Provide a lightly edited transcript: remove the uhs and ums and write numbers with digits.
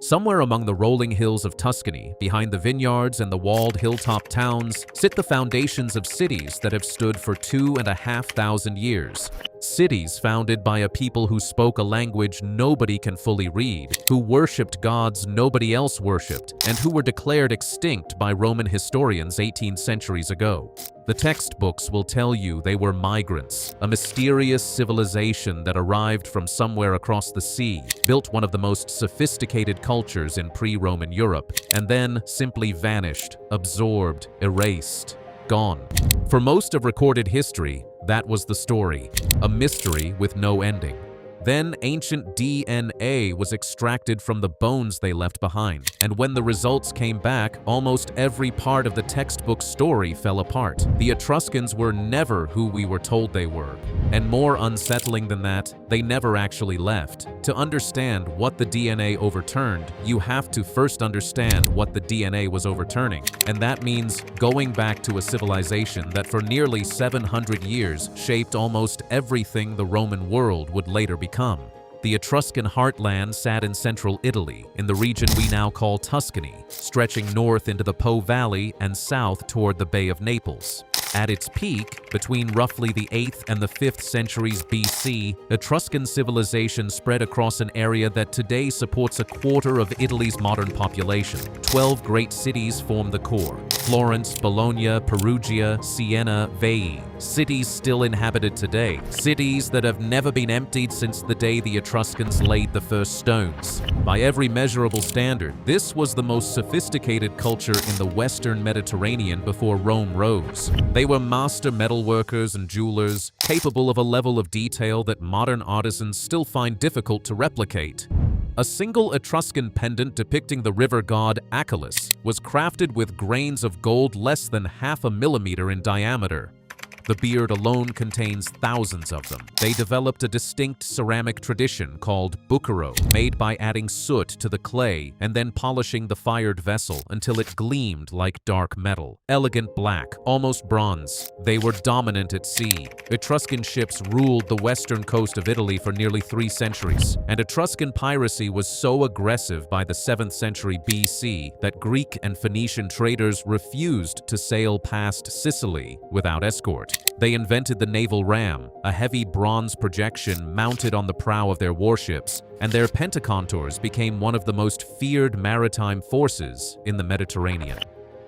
Somewhere among the rolling hills of Tuscany, behind the vineyards and the walled hilltop towns, sit the foundations of cities that have stood for 2,500 years. Cities founded by a people who spoke a language nobody can fully read, who worshipped gods nobody else worshipped, and who were declared extinct by Roman historians 18 centuries ago. The textbooks will tell you they were migrants, a mysterious civilization that arrived from somewhere across the sea, built one of the most sophisticated cultures in pre-Roman Europe, and then simply vanished, absorbed, erased, gone. For most of recorded history, that was the story, a mystery with no ending. Then ancient DNA was extracted from the bones they left behind, and when the results came back, almost every part of the textbook story fell apart. The Etruscans were never who we were told they were, and more unsettling than that, they never actually left. To understand what the DNA overturned, you have to first understand what the DNA was overturning, and that means going back to a civilization that for nearly 700 years shaped almost everything the Roman world would later become. The Etruscan heartland sat in central Italy, in the region we now call Tuscany, stretching north into the Po Valley and south toward the Bay of Naples. At its peak, between roughly the 8th and the 5th centuries BC, Etruscan civilization spread across an area that today supports a quarter of Italy's modern population. 12 great cities form the core: Florence, Bologna, Perugia, Siena, Veii. Cities still inhabited today, cities that have never been emptied since the day the Etruscans laid the first stones. By every measurable standard, this was the most sophisticated culture in the Western Mediterranean before Rome rose. They were master metalworkers and jewelers, capable of a level of detail that modern artisans still find difficult to replicate. A single Etruscan pendant depicting the river god Achelous was crafted with grains of gold less than half a millimeter in diameter. The beard alone contains thousands of them. They developed a distinct ceramic tradition called bucchero, made by adding soot to the clay and then polishing the fired vessel until it gleamed like dark metal. Elegant black, almost bronze. They were dominant at sea. Etruscan ships ruled the western coast of Italy for nearly 3 centuries, and Etruscan piracy was so aggressive by the 7th century BC that Greek and Phoenician traders refused to sail past Sicily without escort. They invented the naval ram, a heavy bronze projection mounted on the prow of their warships, and their pentacontors became one of the most feared maritime forces in the Mediterranean.